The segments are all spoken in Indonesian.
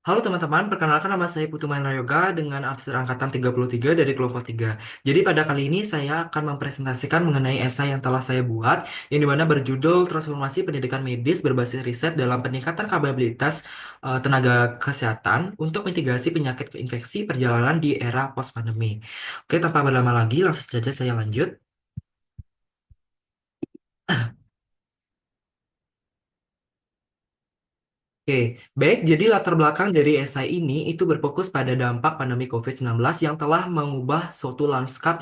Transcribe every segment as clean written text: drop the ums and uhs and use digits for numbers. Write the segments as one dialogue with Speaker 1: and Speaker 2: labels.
Speaker 1: Halo teman-teman, perkenalkan nama saya Putu Mahendra Yoga dengan absen angkatan 33 dari kelompok 3. Jadi pada kali ini saya akan mempresentasikan mengenai esai yang telah saya buat, yang dimana berjudul Transformasi Pendidikan Medis Berbasis Riset dalam Peningkatan Kapabilitas Tenaga Kesehatan untuk Mitigasi Penyakit Infeksi Perjalanan di Era Post-Pandemi. Oke, tanpa berlama lagi, langsung saja saya lanjut. Oke, baik. Jadi latar belakang dari esai ini itu berfokus pada dampak pandemi COVID-19 yang telah mengubah suatu lanskap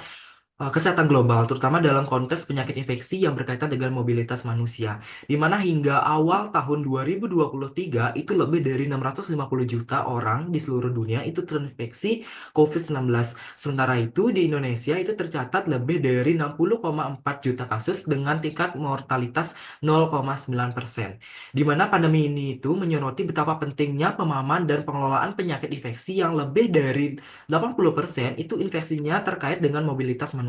Speaker 1: kesehatan global, terutama dalam konteks penyakit infeksi yang berkaitan dengan mobilitas manusia, di mana hingga awal tahun 2023 itu lebih dari 650 juta orang di seluruh dunia itu terinfeksi COVID-19. Sementara itu di Indonesia itu tercatat lebih dari 60,4 juta kasus dengan tingkat mortalitas 0,9%. Di mana pandemi ini itu menyoroti betapa pentingnya pemahaman dan pengelolaan penyakit infeksi yang lebih dari 80% itu infeksinya terkait dengan mobilitas manusia.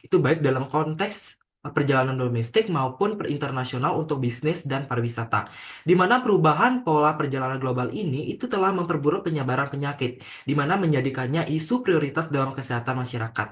Speaker 1: Itu baik dalam konteks perjalanan domestik maupun internasional untuk bisnis dan pariwisata. Di mana perubahan pola perjalanan global ini itu telah memperburuk penyebaran penyakit, di mana menjadikannya isu prioritas dalam kesehatan masyarakat.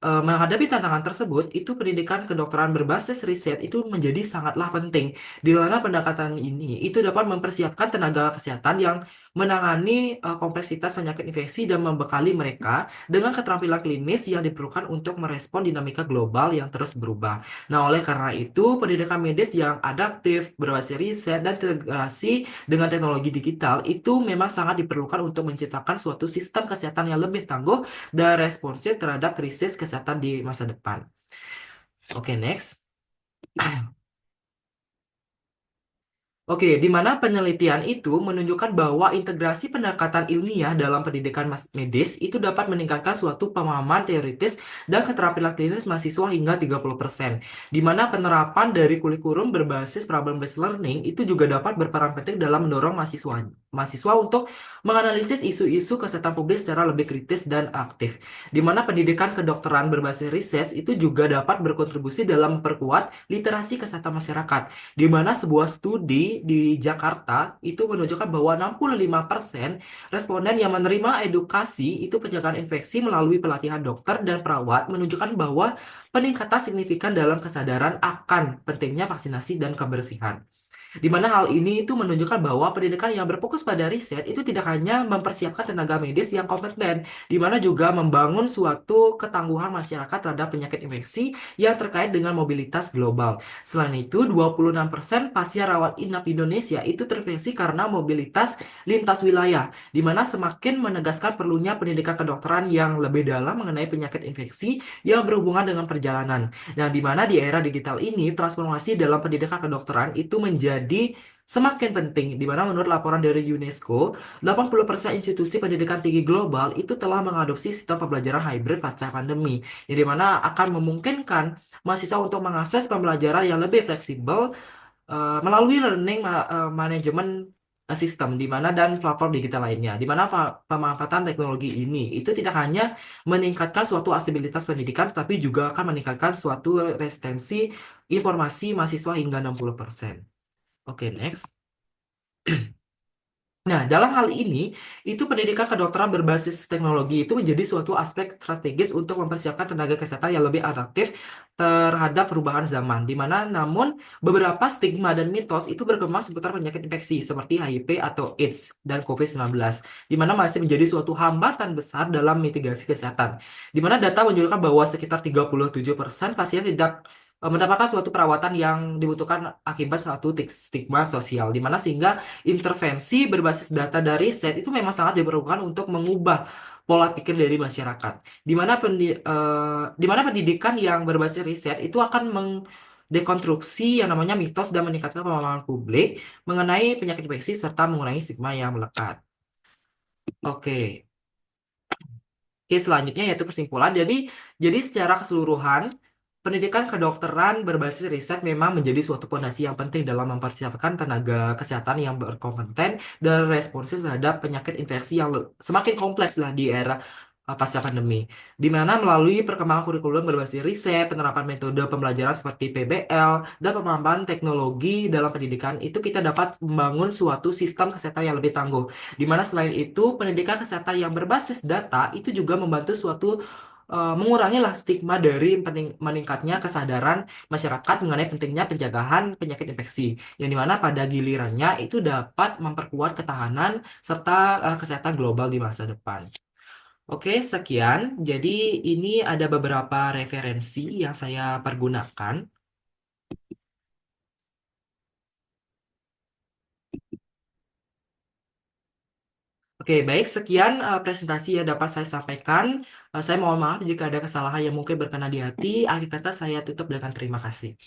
Speaker 1: Menghadapi tantangan tersebut, itu pendidikan kedokteran berbasis riset itu menjadi sangatlah penting, di mana pendekatan ini itu dapat mempersiapkan tenaga kesehatan yang menangani kompleksitas penyakit infeksi dan membekali mereka dengan keterampilan klinis yang diperlukan untuk merespon dinamika global yang terus berubah. Nah, oleh karena itu, pendidikan medis yang adaptif, berbasis riset, dan terintegrasi dengan teknologi digital itu memang sangat diperlukan untuk menciptakan suatu sistem kesehatan yang lebih tangguh dan responsif terhadap krisis kesehatan di masa depan. Oke, next. Oke, di mana penelitian itu menunjukkan bahwa integrasi pendekatan ilmiah dalam pendidikan medis itu dapat meningkatkan suatu pemahaman teoritis dan keterampilan klinis mahasiswa hingga 30%. Di mana penerapan dari kurikulum berbasis problem-based learning itu juga dapat berperan penting dalam mendorong mahasiswa untuk menganalisis isu-isu kesehatan publik secara lebih kritis dan aktif. Di mana pendidikan kedokteran berbasis riset itu juga dapat berkontribusi dalam memperkuat literasi kesehatan masyarakat, di mana sebuah studi di Jakarta itu menunjukkan bahwa 65% responden yang menerima edukasi itu pencegahan infeksi melalui pelatihan dokter dan perawat menunjukkan bahwa peningkatan signifikan dalam kesadaran akan pentingnya vaksinasi dan kebersihan. Di mana hal ini itu menunjukkan bahwa pendidikan yang berfokus pada riset itu tidak hanya mempersiapkan tenaga medis yang kompeten, di mana juga membangun suatu ketangguhan masyarakat terhadap penyakit infeksi yang terkait dengan mobilitas global. Selain itu, 26% pasien rawat inap di Indonesia itu terinfeksi karena mobilitas lintas wilayah, di mana semakin menegaskan perlunya pendidikan kedokteran yang lebih dalam mengenai penyakit infeksi yang berhubungan dengan perjalanan. Nah, di mana di era digital ini, transformasi dalam pendidikan kedokteran itu menjadi semakin penting, di mana menurut laporan dari UNESCO, 80% institusi pendidikan tinggi global itu telah mengadopsi sistem pembelajaran hybrid pasca pandemi, yang di mana akan memungkinkan mahasiswa untuk mengakses pembelajaran yang lebih fleksibel melalui learning management sistem di mana dan platform digital lainnya, di mana pemanfaatan teknologi ini itu tidak hanya meningkatkan suatu aksesibilitas pendidikan tetapi juga akan meningkatkan suatu retensi informasi mahasiswa hingga 60%. Oke, next. Nah, dalam hal ini, itu pendidikan kedokteran berbasis teknologi itu menjadi suatu aspek strategis untuk mempersiapkan tenaga kesehatan yang lebih adaptif terhadap perubahan zaman. Di mana, namun, beberapa stigma dan mitos itu berkembang seputar penyakit infeksi seperti HIV atau AIDS dan COVID-19, di mana masih menjadi suatu hambatan besar dalam mitigasi kesehatan. Di mana data menunjukkan bahwa sekitar 37% pasien tidak mendapatkan suatu perawatan yang dibutuhkan akibat suatu stigma sosial, di mana sehingga intervensi berbasis data dari set itu memang sangat diperlukan untuk mengubah pola pikir dari masyarakat. Di mana pendidikan yang berbasis riset itu akan mendekonstruksi yang namanya mitos dan meningkatkan pemahaman publik mengenai penyakit infeksi serta mengurangi stigma yang melekat. Oke. Oke, selanjutnya yaitu kesimpulan. Jadi secara keseluruhan, pendidikan kedokteran berbasis riset memang menjadi suatu fondasi yang penting dalam mempersiapkan tenaga kesehatan yang berkompeten dan responsif terhadap penyakit infeksi yang semakin kompleks lah di era pasca pandemi, di mana melalui perkembangan kurikulum berbasis riset, penerapan metode pembelajaran seperti PBL, dan pengembangan teknologi dalam pendidikan itu kita dapat membangun suatu sistem kesehatan yang lebih tangguh. Di mana selain itu, pendidikan kesehatan yang berbasis data itu juga membantu suatu mengurangi lah stigma dari meningkatnya kesadaran masyarakat mengenai pentingnya pencegahan penyakit infeksi, yang dimana pada gilirannya itu dapat memperkuat ketahanan serta kesehatan global di masa depan. Oke, sekian. Jadi ini ada beberapa referensi yang saya pergunakan. Oke, baik. Sekian presentasi yang dapat saya sampaikan. Saya mohon maaf jika ada kesalahan yang mungkin berkenan di hati. Akhir kata saya tutup dengan terima kasih.